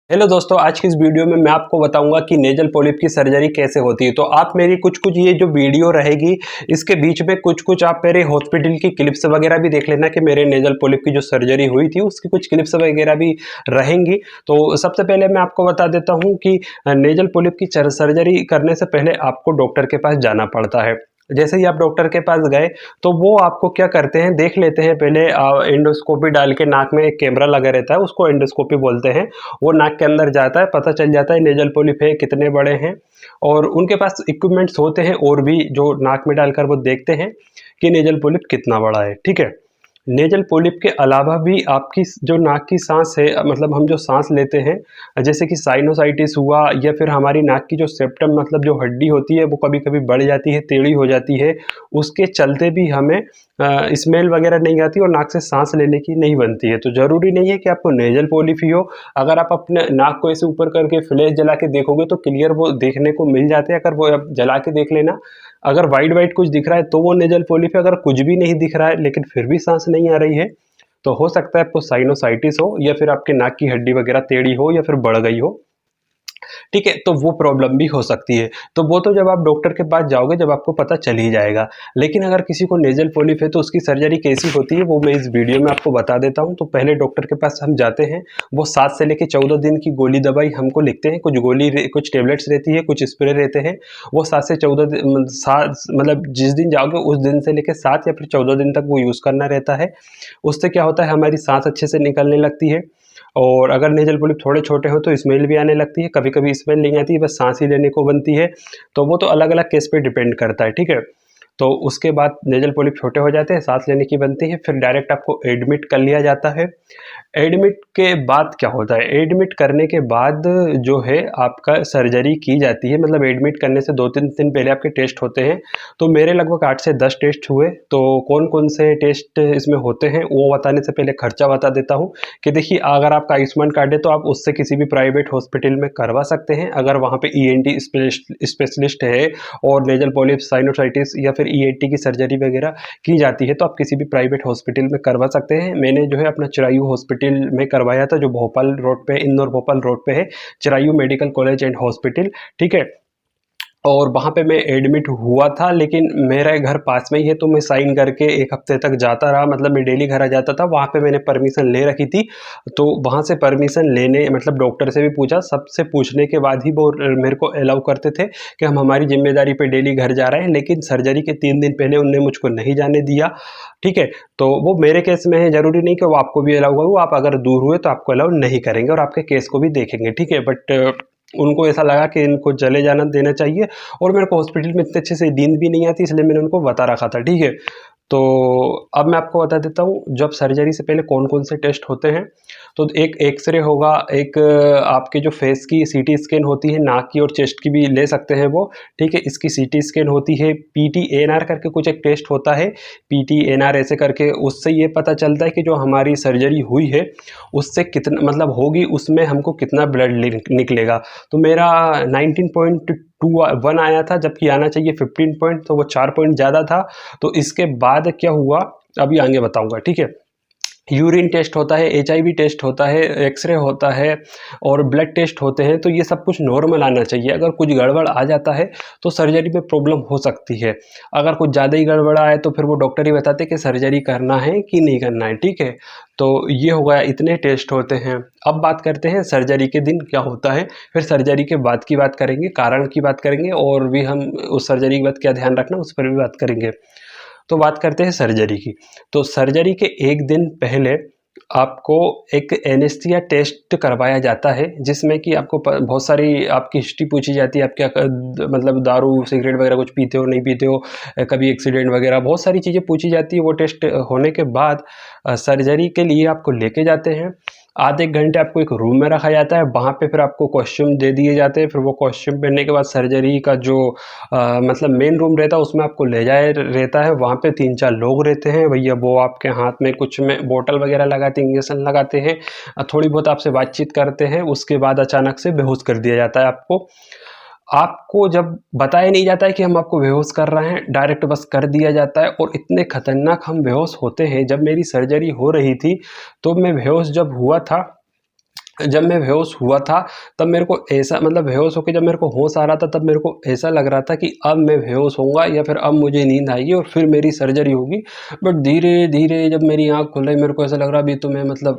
Hello दोस्तों, आज की इस वीडियो में मैं आपको बताऊंगा कि नेजल पॉलिप की सर्जरी कैसे होती है। तो आप मेरी कुछ ये जो वीडियो रहेगी इसके बीच में कुछ आप मेरे हॉस्पिटल की क्लिप्स वगैरह भी देख लेना कि मेरे नेजल पॉलिप की जो सर्जरी हुई थी उसकी कुछ क्लिप्स वगैरह भी रहेंगी। तो सबसे पहले मैं आपको बता देता हूँ कि नेजल पॉलिप की सर्जरी करने से पहले आपको डॉक्टर के पास जाना पड़ता है। जैसे ही आप डॉक्टर के पास गए तो वो आपको क्या करते हैं, देख लेते हैं पहले एंडोस्कोपी डाल के, नाक में एक कैमरा लगा रहता है, उसको एंडोस्कोपी बोलते हैं। वो नाक के अंदर जाता है, पता चल जाता है नेजल पॉलिप है, कितने बड़े हैं। और उनके पास इक्विपमेंट्स होते हैं और भी जो नाक में डालकर वो देखते हैं कि नेजल पॉलिप कितना बड़ा है। ठीक है, नेजल पॉलिप के अलावा भी आपकी जो नाक की सांस है, मतलब हम जो सांस लेते हैं, जैसे कि साइनोसाइटिस हुआ या फिर हमारी नाक की जो सेप्टम मतलब जो हड्डी होती है वो कभी कभी बढ़ जाती है, टेढ़ी हो जाती है, उसके चलते भी हमें स्मेल वगैरह नहीं आती और नाक से सांस लेने की नहीं बनती है। तो ज़रूरी नहीं है कि आपको नेजल पॉलिप ही हो। अगर आप अपने नाक को ऐसे ऊपर करके फ्लैश जला के देखोगे तो क्लियर वो देखने को मिल जाते हैं। अगर वो आप जला के देख लेना, अगर वाइट वाइट कुछ दिख रहा है तो वो नेजल पॉलिप है। अगर कुछ भी नहीं दिख रहा है लेकिन फिर भी सांस नहीं आ रही है तो हो सकता है आपको साइनोसाइटिस हो या फिर आपके नाक की हड्डी वगैरह टेढ़ी हो या फिर बढ़ गई हो। ठीक है, तो वो प्रॉब्लम भी हो सकती है। तो वो तो जब आप डॉक्टर के पास जाओगे जब आपको पता चल ही जाएगा। लेकिन अगर किसी को नेजल पॉलिप है तो उसकी सर्जरी कैसी होती है वो मैं इस वीडियो में आपको बता देता हूँ। तो पहले डॉक्टर के पास हम जाते हैं, वो 7 से लेकर 14 दिन की गोली दवाई हमको लिखते हैं। कुछ टेबलेट्स रहती है, कुछ स्प्रे रहते हैं। वो 7 से 14 दिन, मतलब जिस दिन जाओगे उस दिन से लेकर 7 या फिर 14 दिन तक वो यूज़ करना रहता है। उससे क्या होता है, हमारी सांस अच्छे से निकलने लगती है। और अगर नेजल पॉलिप थोड़े छोटे हो तो स्मेल भी आने लगती है, कभी कभी स्मेल नहीं आती है, बस सांस ही लेने को बनती है। तो वो तो अलग अलग केस पे डिपेंड करता है। ठीक है, तो उसके बाद नेजल पॉलिप छोटे हो जाते हैं, सांस लेने की बनती है, फिर डायरेक्ट आपको एडमिट कर लिया जाता है। एडमिट के बाद क्या होता है, एडमिट करने के बाद जो है आपका सर्जरी की जाती है। मतलब एडमिट करने से 2-3 दिन पहले आपके टेस्ट होते हैं। तो मेरे लगभग 8 से 10 टेस्ट हुए। तो कौन कौन से टेस्ट इसमें होते हैं वो बताने से पहले खर्चा बता देता हूँ कि देखिए, अगर आपका आयुष्मान कार्ड है तो आप उससे किसी भी प्राइवेट हॉस्पिटल में करवा सकते हैं। अगर वहाँ पे ईएनटी स्पेशलिस्ट है और नेजल पॉलिप, साइनोसाइटिस या फिर ईएनटी की सर्जरी वगैरह की जाती है तो आप किसी भी प्राइवेट हॉस्पिटल में करवा सकते हैं। मैंने जो है अपना चिरायू हॉस्पिटल में करवाया था, जो भोपाल रोड पे, इंदौर भोपाल रोड पे है, Chirayu medical college and hospital. ठीक है, और वहाँ पे मैं एडमिट हुआ था, लेकिन मेरा घर पास में ही है तो मैं साइन करके 1 हफ्ते तक जाता रहा। मतलब मैं डेली घर आ जाता था। वहाँ पे मैंने परमिशन ले रखी थी। तो वहाँ से परमिशन लेने, मतलब डॉक्टर से भी पूछा, सबसे पूछने के बाद ही वो मेरे को अलाउ करते थे कि हम हमारी जिम्मेदारी पे डेली घर जा रहे हैं। लेकिन सर्जरी के 3 दिन पहले उनने मुझको नहीं जाने दिया। ठीक है, तो वो मेरे केस में है, ज़रूरी नहीं कि वो आपको भी अलाउ करूँ। आप अगर दूर हुए तो आपको अलाउ नहीं करेंगे और आपके केस को भी देखेंगे। ठीक है, बट उनको ऐसा लगा कि इनको चले जाना देना चाहिए। और मेरे को हॉस्पिटल में इतने अच्छे से नींद भी नहीं आती, इसलिए मैंने उनको बता रखा था। ठीक है, तो अब मैं आपको बता देता हूँ जब सर्जरी से पहले कौन कौन से टेस्ट होते हैं। तो एक एक्सरे होगा, एक आपके जो फेस की सीटी स्कैन होती है, नाक की और चेस्ट की भी ले सकते हैं वो। ठीक है, इसकी सीटी स्कैन होती है। पीटी-एनआर करके कुछ एक टेस्ट होता है, पीटी-एनआर ऐसे करके। उससे ये पता चलता है कि जो हमारी सर्जरी हुई है उससे कितना, मतलब होगी, उसमें हमको कितना ब्लड निकलेगा। तो मेरा 19.21 आया था, जबकि आना चाहिए 15 पॉइंट, तो वो 4 पॉइंट ज़्यादा था। तो इसके बाद क्या हुआ अभी आगे बताऊंगा। ठीक है, यूरिन टेस्ट होता है, एचआईवी टेस्ट होता है, एक्सरे होता है और ब्लड टेस्ट होते हैं। तो ये सब कुछ नॉर्मल आना चाहिए। अगर कुछ गड़बड़ आ जाता है तो सर्जरी में प्रॉब्लम हो सकती है। अगर कुछ ज़्यादा ही गड़बड़ आए तो फिर वो डॉक्टर ही बताते हैं कि सर्जरी करना है कि नहीं करना है। ठीक है, तो ये हो गया, इतने टेस्ट होते हैं। अब बात करते हैं सर्जरी के दिन क्या होता है, फिर सर्जरी के बाद की बात करेंगे, कारण की बात करेंगे, और भी हम उस सर्जरी के बाद क्या ध्यान रखना उस पर भी बात करेंगे। तो बात करते हैं सर्जरी की। तो सर्जरी के 1 दिन पहले आपको एक एनेस्थीसिया टेस्ट करवाया जाता है, जिसमें कि आपको बहुत सारी आपकी हिस्ट्री पूछी जाती है। आप क्या मतलब दारू सिगरेट वगैरह कुछ पीते हो, नहीं पीते हो, कभी एक्सीडेंट वगैरह, बहुत सारी चीज़ें पूछी जाती है। वो टेस्ट होने के बाद सर्जरी के लिए आपको लेके जाते हैं। आधे 1 घंटे आपको एक रूम में रखा जाता है। वहाँ पे फिर आपको कॉस्ट्यूम दे दिए जाते हैं। फिर वो कॉस्ट्यूम पहनने के बाद सर्जरी का जो मतलब मेन रूम रहता है उसमें आपको ले जाए रहता है। वहाँ पे 3-4 लोग रहते हैं भैया, वो आपके हाथ में कुछ में बोतल वगैरह लगाते हैं, इंजेक्शन लगाते हैं, थोड़ी बहुत आपसे बातचीत करते हैं। उसके बाद अचानक से बेहोश कर दिया जाता है आपको। आपको जब बताया नहीं जाता है कि हम आपको बेहोश कर रहे हैं, डायरेक्ट बस कर दिया जाता है। और इतने खतरनाक हम बेहोश होते हैं। जब मेरी सर्जरी हो रही थी तो मैं बेहोश जब हुआ था जब मैं बेहोश हुआ था तब मेरे को ऐसा, मतलब बेहोश होकर जब मेरे को होश आ रहा था तब मेरे को ऐसा लग रहा था कि अब मैं बेहोश होऊंगा या फिर अब मुझे नींद आएगी और फिर मेरी सर्जरी होगी। बट धीरे धीरे जब मेरी आँख खुल रही मेरे को ऐसा लग रहा अभी तो मैं, मतलब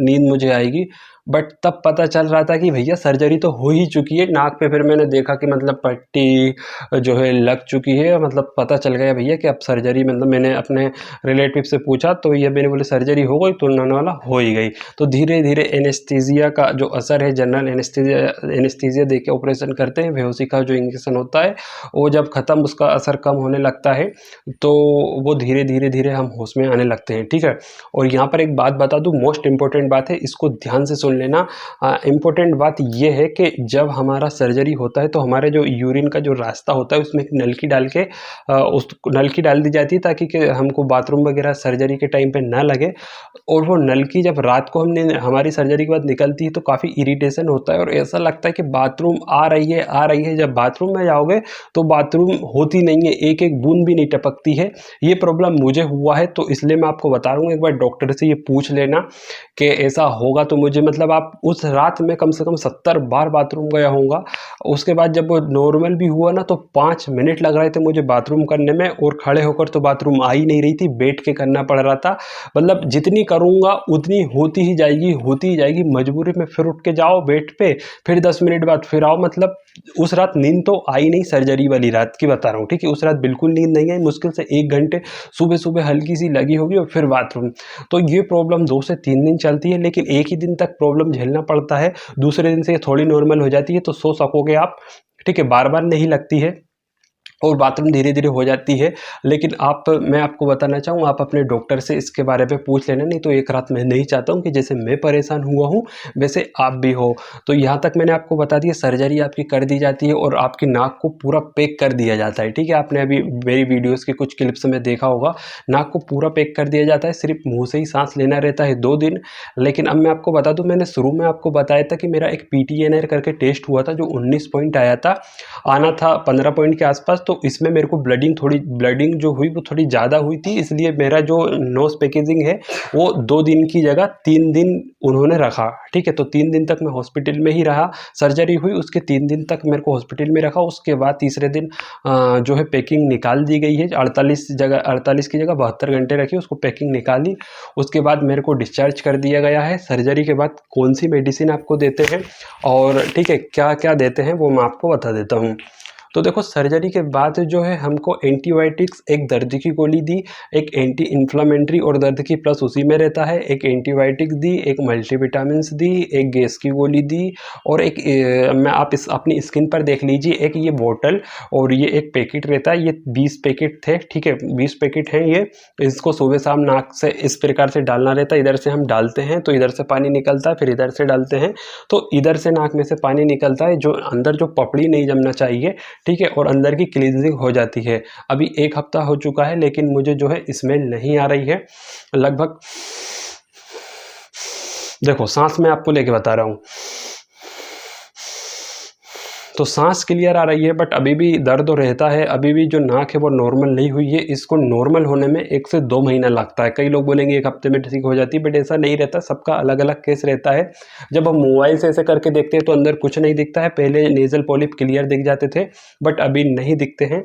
नींद मुझे आएगी। बट तब पता चल रहा था कि भैया सर्जरी तो हो ही चुकी है। नाक पे फिर मैंने देखा कि मतलब पट्टी जो है लग चुकी है, मतलब पता चल गया भैया कि अब सर्जरी, मतलब मैंने अपने रिलेटिव से पूछा तो ये मैंने बोले सर्जरी हो गई, तो उन्होंने वाला हो ही गई। तो धीरे धीरे एनेस्थीसिया का जो असर है, जनरल एनेस्थीसिया दे के ऑपरेशन करते हैं, बेहोशी का जो इंजेक्शन होता है वो जब ख़त्म, उसका असर कम होने लगता है तो वो धीरे धीरे धीरे हम होश में आने लगते हैं, ठीक है। और यहाँ पर एक बात बता दूँ, मोस्ट इंपॉर्टेंट बात है, इसको ध्यान से सुन लेना। इम्पोर्टेंट बात ये है कि जब हमारा सर्जरी होता है तो हमारे जो यूरिन का जो रास्ता होता है उसमें एक नलकी डाल के उस नलकी डाल दी जाती है ताकि कि हमको बाथरूम वगैरह सर्जरी के टाइम पे ना लगे। और वो नलकी जब रात को हमने हमारी सर्जरी के बाद निकलती है तो काफ़ी इरिटेशन होता है और ऐसा लगता है कि बाथरूम आ रही है आ रही है। जब बाथरूम में जाओगे तो बाथरूम होती नहीं है, एक एक बूंद भी नहीं टपकती है। ये प्रॉब्लम मुझे हुआ है तो इसलिए मैं आपको बता रहा हूँ, एक बार डॉक्टर से ये पूछ लेना कि ऐसा होगा तो मुझे, मतलब आप उस रात में कम से कम 70 बार बाथरूम गया होऊंगा। उसके बाद जब वो नॉर्मल भी हुआ ना तो 5 मिनट लग रहे थे मुझे बाथरूम करने में, और खड़े होकर तो बाथरूम आ ही नहीं रही थी, बैठ के करना पड़ रहा था। मतलब जितनी करूँगा उतनी होती ही जाएगी होती ही जाएगी। मजबूरी में फिर उठ के जाओ बेड पे, फिर 10 मिनट बाद फिर आओ। मतलब उस रात नींद तो आई नहीं, सर्जरी वाली रात की बता रहा हूँ, ठीक है। उस रात बिल्कुल नींद नहीं आई, मुश्किल से 1 घंटे सुबह सुबह हल्की सी लगी होगी और फिर बाथरूम। तो ये प्रॉब्लम 2 से 3 दिन चलती है, लेकिन एक ही दिन तक प्रॉब्लम झेलना पड़ता है, दूसरे दिन से ये थोड़ी नॉर्मल हो जाती है, तो सो सकोगे आप, ठीक है। बार बार नहीं लगती है और बाथरूम धीरे धीरे हो जाती है। लेकिन मैं आपको बताना चाहूँ, आप अपने डॉक्टर से इसके बारे में पूछ लेना, नहीं तो एक रात मैं नहीं चाहता हूँ कि जैसे मैं परेशान हुआ हूँ वैसे आप भी हो। तो यहाँ तक मैंने आपको बता दिया, सर्जरी आपकी कर दी जाती है और आपकी नाक को पूरा पैक कर दिया जाता है, ठीक है। आपने अभी मेरी वीडियोज़ के कुछ क्लिप्स में देखा होगा, नाक को पूरा पैक कर दिया जाता है, सिर्फ मुँह से ही सांस लेना रहता है 2 दिन। लेकिन अब मैं आपको बता दूँ, मैंने शुरू में आपको बताया था कि मेरा एक PTNR करके टेस्ट हुआ था जो 19 पॉइंट आया था, आना था 15 पॉइंट के आसपास। तो इसमें मेरे को ब्लडिंग जो हुई वो थोड़ी ज़्यादा हुई थी, इसलिए मेरा जो नोज पैकेजिंग है वो 2 दिन की जगह 3 दिन उन्होंने रखा, ठीक है। तो 3 दिन तक मैं हॉस्पिटल में ही रहा। सर्जरी हुई उसके 3 दिन तक मेरे को हॉस्पिटल में रखा। उसके बाद तीसरे दिन जो है पैकिंग निकाल दी गई है। 48 की जगह 72 घंटे रखी, उसको पैकिंग निकाली। उसके बाद मेरे को डिस्चार्ज कर दिया गया है। सर्जरी के बाद कौन सी मेडिसिन आपको देते हैं और ठीक है क्या क्या देते हैं वो मैं आपको बता देता हूँ। तो देखो, सर्जरी के बाद जो है हमको एंटीबायोटिक्स, एक दर्द की गोली दी, एक एंटी इन्फ्लामेटरी और दर्द की प्लस उसी में रहता है, एक एंटीबायोटिक्स दी, एक मल्टीविटामिन्स दी, एक गैस की गोली दी और एक मैं आप अपनी स्क्रीन पर देख लीजिए, एक ये बोतल और ये एक पैकेट रहता है। ये 20 पैकेट थे, ठीक है, 20 पैकेट हैं ये। इसको सुबह शाम नाक से इस प्रकार से डालना रहता है। इधर से हम डालते हैं तो इधर से पानी निकलता है, फिर इधर से डालते हैं तो इधर से नाक में से पानी निकलता है, जो अंदर जो पपड़ी नहीं जमना चाहिए, ठीक है, और अंदर की क्लींजिंग हो जाती है। अभी 1 हफ्ता हो चुका है लेकिन मुझे जो है स्मेल नहीं आ रही है लगभग। देखो सांस मैं आपको लेके बता रहा हूँ, तो सांस क्लियर आ रही है, बट अभी भी दर्द रहता है। अभी भी जो नाक है वो नॉर्मल नहीं हुई है। इसको नॉर्मल होने में 1 से 2 महीना लगता है। कई लोग बोलेंगे 1 हफ्ते में ठीक हो जाती है, बट ऐसा नहीं रहता, सबका अलग अलग केस रहता है। जब हम मोबाइल से ऐसे करके देखते हैं तो अंदर कुछ नहीं दिखता है। पहले नेजल पॉलिप क्लियर दिख जाते थे बट अभी नहीं दिखते हैं।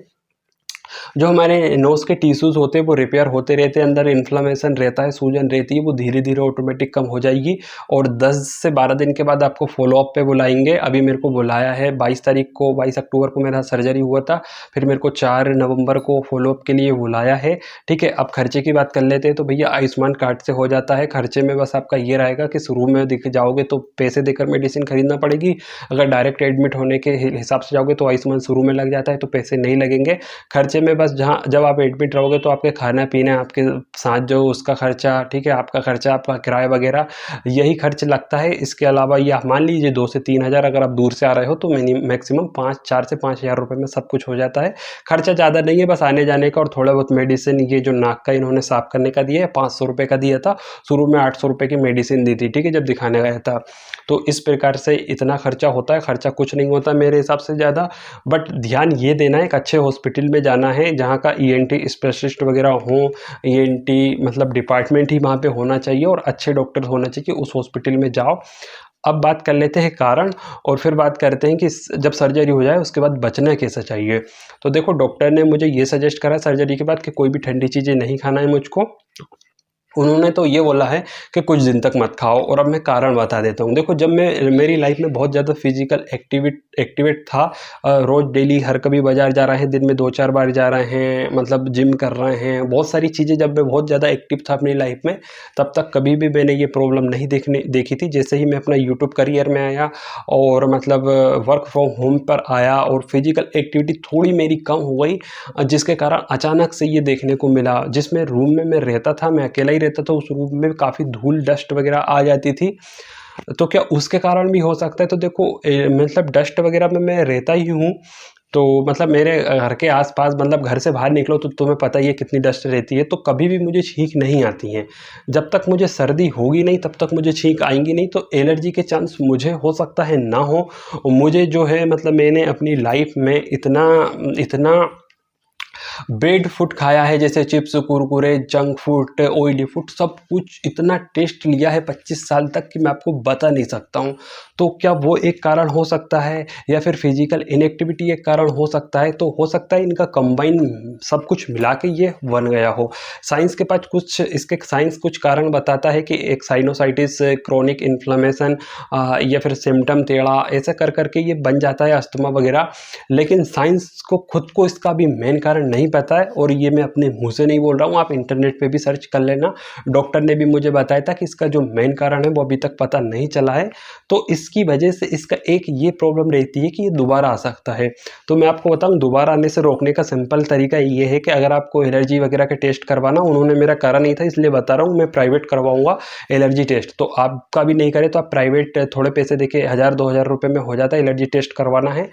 जो हमारे नोज़ के टिश्यूज़ होते हैं वो रिपेयर होते रहते हैं, अंदर इन्फ्लेमेशन रहता है, सूजन रहती है, वो धीरे धीरे ऑटोमेटिक कम हो जाएगी। और 10 से 12 दिन के बाद आपको फॉलोअप पे बुलाएंगे। अभी मेरे को बुलाया है 22 अक्टूबर को मेरा सर्जरी हुआ था, फिर मेरे को 4 नवंबर को फॉलोअप के लिए बुलाया है, ठीक है। अब खर्चे की बात कर लेते हैं तो भैया आयुष्मान कार्ड से हो जाता है। खर्चे में बस आपका ये रहेगा कि शुरू में दिख जाओगे तो पैसे देकर मेडिसिन खरीदना पड़ेगी। अगर डायरेक्ट एडमिट होने के हिसाब से जाओगे तो आयुष्मान शुरू में लग जाता है, तो पैसे नहीं लगेंगे। खर्चे में बस जहाँ जब आप एडमिट रहोगे तो आपके खाना पीना, आपके साथ जो उसका खर्चा, ठीक है, आपका खर्चा, आपका किराया वगैरह, यही खर्च लगता है। इसके अलावा ये आप मान लीजिए 2 से 3 हज़ार, अगर आप दूर से आ रहे हो तो मैक्सिमम 4 से 5 हज़ार रुपये में सब कुछ हो जाता है। खर्चा ज़्यादा नहीं है, बस आने जाने का और थोड़ा बहुत मेडिसिन। ये जो नाक का इन्होंने साफ करने का दिया है 500 रुपये का दिया था, शुरू में 800 रुपये की मेडिसिन दी थी, ठीक है, जब दिखाने गया था। तो इस प्रकार से इतना खर्चा होता है। खर्चा कुछ नहीं होता मेरे हिसाब से ज़्यादा, बट ध्यान ये देना है, एक अच्छे हॉस्पिटल में जाना है जहाँ का ENT स्पेशलिस्ट वगैरह हो। ENT मतलब डिपार्टमेंट ही वहाँ पे होना चाहिए और अच्छे डॉक्टर होना चाहिए, उस हॉस्पिटल में जाओ। अब बात कर लेते हैं कारण, और फिर बात करते हैं कि जब सर्जरी हो जाए उसके बाद बचना कैसे चाहिए। तो देखो, डॉक्टर ने मुझे ये सजेस्ट करा सर्जरी के बाद कि कोई भी ठंडी चीज़ें नहीं खाना है मुझको। उन्होंने तो ये बोला है कि कुछ दिन तक मत खाओ, और अब मैं कारण बता देता हूँ। देखो, जब मैं मेरी लाइफ में बहुत ज़्यादा फिजिकल एक्टिवेट था, रोज़ डेली हर कभी बाज़ार जा रहे हैं, दिन में 2-4 बार जा रहे हैं, मतलब जिम कर रहे हैं, बहुत सारी चीज़ें जब मैं बहुत ज़्यादा एक्टिव था अपनी लाइफ में, तब तक कभी भी मैंने ये प्रॉब्लम नहीं देखी थी। जैसे ही मैं अपना यूट्यूब करियर में आया और मतलब वर्क फ्रॉम होम पर आया और फिजिकल एक्टिविटी थोड़ी मेरी कम हो गई, जिसके कारण अचानक से ये देखने को मिला। जिसमें रूम में मैं रहता था, मैं अकेला ही रहता था, उस रूम में काफ़ी धूल डस्ट वगैरह आ जाती थी। तो क्या उसके कारण भी हो सकता है? तो देखो, मतलब डस्ट वगैरह में मैं रहता ही हूँ, तो मतलब मेरे घर के आसपास, मतलब घर से बाहर निकलो तो तुम्हें पता ही है कितनी डस्ट रहती है, तो कभी भी मुझे छींक नहीं आती है। जब तक मुझे सर्दी होगी नहीं तब तक मुझे छींक आएंगी नहीं। तो एलर्जी के चांस मुझे हो सकता है ना हो। मुझे जो है, मतलब मैंने अपनी लाइफ में इतना इतना बेड फूड खाया है, जैसे chips, Kurkure, junk food, oily food, सब कुछ इतना टेस्ट लिया है 25 साल तक कि मैं आपको बता नहीं सकता हूँ। तो क्या वो एक कारण हो सकता है, या फिर फिजिकल इनएक्टिविटी एक कारण हो सकता है? तो हो सकता है इनका कंबाइन सब कुछ मिला के ये बन गया हो। साइंस के पास कुछ, इसके साइंस कुछ कारण बताता है कि एक साइनोसाइटिस, क्रोनिक इन्फ्लेमेशन, या फिर सिम्टम टेढ़ा, ऐसा कर करके ये बन जाता है अस्थमा वगैरह। लेकिन साइंस को खुद को इसका भी मेन कारण नहीं पता है, और ये मैं अपने मुंह से नहीं बोल रहा हूँ, आप इंटरनेट पे भी सर्च कर लेना। डॉक्टर ने भी मुझे बताया था कि इसका जो मेन कारण है वो अभी तक पता नहीं चला है। तो इसकी वजह से इसका एक ये प्रॉब्लम रहती है कि ये दोबारा आ सकता है। तो मैं आपको बताऊं, दोबारा आने से रोकने का सिंपल तरीका ये है कि अगर आपको एलर्जी वगैरह के टेस्ट करवाना, उन्होंने मेरा करा नहीं था इसलिए बता रहा हूँ, मैं प्राइवेट करवाऊंगा एलर्जी टेस्ट। तो आपका भी नहीं करे तो आप प्राइवेट थोड़े पैसे देके 1000-2000 रुपये में हो जाता है, एलर्जी टेस्ट करवाना है।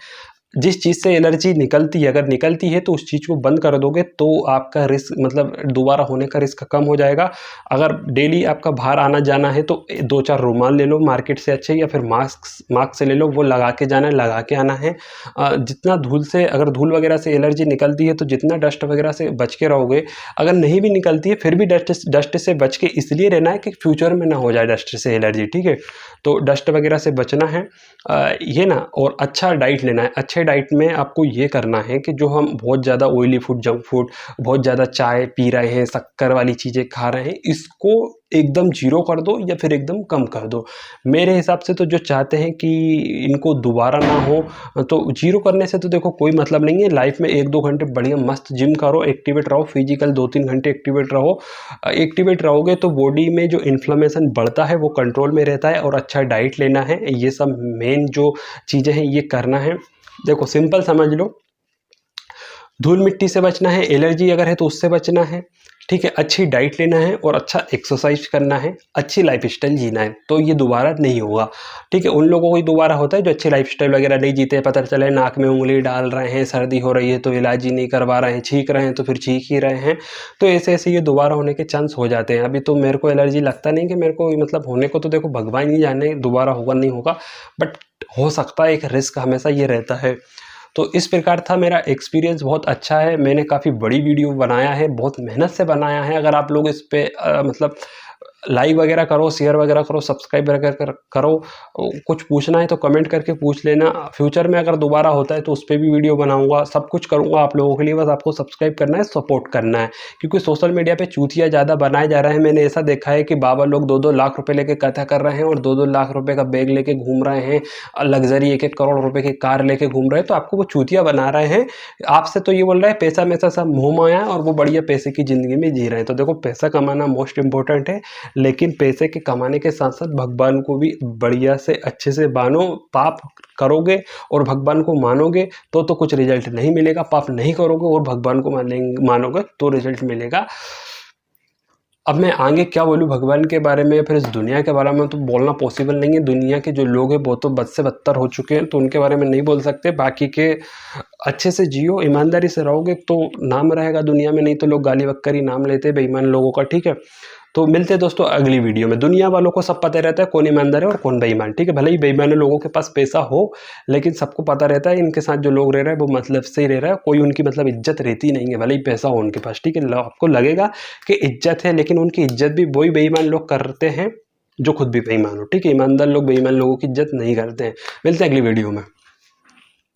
जिस चीज़ से एलर्जी निकलती है, अगर निकलती है तो उस चीज़ को बंद कर दोगे तो आपका रिस्क, मतलब दोबारा होने का रिस्क कम हो जाएगा। अगर डेली आपका बाहर आना जाना है तो 2-4 रुमाल ले लो मार्केट से अच्छे, या फिर मास्क से ले लो, वो लगा के जाना है, लगा के आना है। जितना धूल से, अगर धूल वगैरह से एलर्जी निकलती है तो जितना डस्ट वगैरह से बच के रहोगे, अगर नहीं भी निकलती है फिर भी डस्ट से बच के इसलिए रहना है कि फ्यूचर में ना हो जाए डस्ट से एलर्जी, ठीक है। तो डस्ट वगैरह से बचना है, ये ना, और अच्छा डाइट लेना है। अच्छे डाइट में आपको ये करना है कि जो हम बहुत ज़्यादा ऑयली फूड, जंक फूड, बहुत ज़्यादा चाय पी रहे हैं, शक्कर वाली चीज़ें खा रहे हैं, इसको एकदम जीरो कर दो या फिर एकदम कम कर दो। मेरे हिसाब से तो जो चाहते हैं कि इनको दोबारा ना हो, तो जीरो करने से तो देखो कोई मतलब नहीं है। लाइफ में 1-2 घंटे बढ़िया मस्त जिम करो, एक्टिवेट रहो, फिजिकल 2-3 घंटे एक्टिवेट रहो। एक्टिवेट रहोगे तो बॉडी में जो इन्फ्लेमेशन बढ़ता है वो कंट्रोल में रहता है, और अच्छा डाइट लेना है। ये सब मेन जो चीज़ें हैं ये करना है। देखो, सिंपल समझ लो, धूल मिट्टी से बचना है, एलर्जी अगर है तो उससे बचना है, ठीक है। अच्छी डाइट लेना है और अच्छा एक्सरसाइज करना है, अच्छी लाइफस्टाइल जीना है, तो ये दोबारा नहीं होगा, ठीक है। उन लोगों को ही दोबारा होता है जो अच्छी लाइफस्टाइल वगैरह नहीं जीते, पता चले नाक में उंगली डाल रहे हैं, सर्दी हो रही है तो इलाज ही नहीं करवा रहे हैं, छींक रहे हैं तो फिर छींक ही रहे हैं। तो ऐसे ऐसे ये दोबारा होने के चांस हो जाते हैं। अभी तो मेरे को एलर्जी लगता नहीं कि मेरे को, मतलब होने को तो देखो भगवान ही जाने दोबारा होगा नहीं होगा, बट हो सकता है, एक रिस्क हमेशा ये रहता है। तो इस प्रकार था मेरा एक्सपीरियंस, बहुत अच्छा है। मैंने काफ़ी बड़ी वीडियो बनाया है, बहुत मेहनत से बनाया है। अगर आप लोग इस पे मतलब लाइक वगैरह करो, शेयर वगैरह करो, सब्सक्राइब वगैरह करो। कुछ पूछना है तो कमेंट करके पूछ लेना। फ्यूचर में अगर दोबारा होता है तो उस पर भी वीडियो बनाऊंगा, सब कुछ करूंगा आप लोगों के लिए। बस आपको सब्सक्राइब करना है, सपोर्ट करना है, क्योंकि सोशल मीडिया पे चूतिया ज़्यादा बनाए जा रहे हैं। मैंने ऐसा देखा है कि बाबा लोग 2-2 लाख रुपये लेके कथा कर रहे हैं और 2-2 लाख रुपये का बैग लेके घूम रहे हैं, लग्जरी 1-1 करोड़ रुपये की कार लेके घूम रहे हैं। तो आपको वो चूतिया बना रहे हैं। आपसे तो ये बोल रहे हैं पैसा में सब मोह माया है, और वो बढ़िया पैसे की ज़िंदगी में जी रहे हैं। तो देखो, पैसा कमाना मोस्ट इंपॉर्टेंट है, लेकिन पैसे के कमाने के साथ साथ भगवान को भी बढ़िया से अच्छे से मानो। पाप करोगे और भगवान को मानोगे तो कुछ रिजल्ट नहीं मिलेगा। पाप नहीं करोगे और भगवान को मानोगे तो रिजल्ट मिलेगा। अब मैं आगे क्या बोलूँ भगवान के बारे में, फिर इस दुनिया के बारे में तो बोलना पॉसिबल नहीं है। दुनिया के जो लोग हैं वो तो बद से बदतर हो चुके हैं, तो उनके बारे में नहीं बोल सकते। बाकी के अच्छे से जियो, ईमानदारी से रहोगे तो नाम रहेगा दुनिया में, नहीं तो लोग गाली बक्करी नाम लेते हैं बेईमान लोगों का, ठीक है। तो मिलते हैं दोस्तों अगली वीडियो में। दुनिया वालों को सब पता रहता है कौन ईमानदार है और कौन बेईमान, ठीक है। भले ही बेईमान लोगों के पास पैसा हो, लेकिन सबको पता रहता है इनके साथ जो लोग रह रहे हैं वो मतलब से ही रह रहा है, कोई उनकी मतलब इज्जत रहती नहीं है, भले ही पैसा हो उनके पास, ठीक है। आपको लगेगा कि इज्जत है, लेकिन उनकी इज्जत भी वही बेईमान लोग करते हैं जो खुद भी बेईमान हो। ठीक है, ईमानदार लोग बेईमान लोगों की इज्जत नहीं करते हैं। मिलते हैं अगली वीडियो में।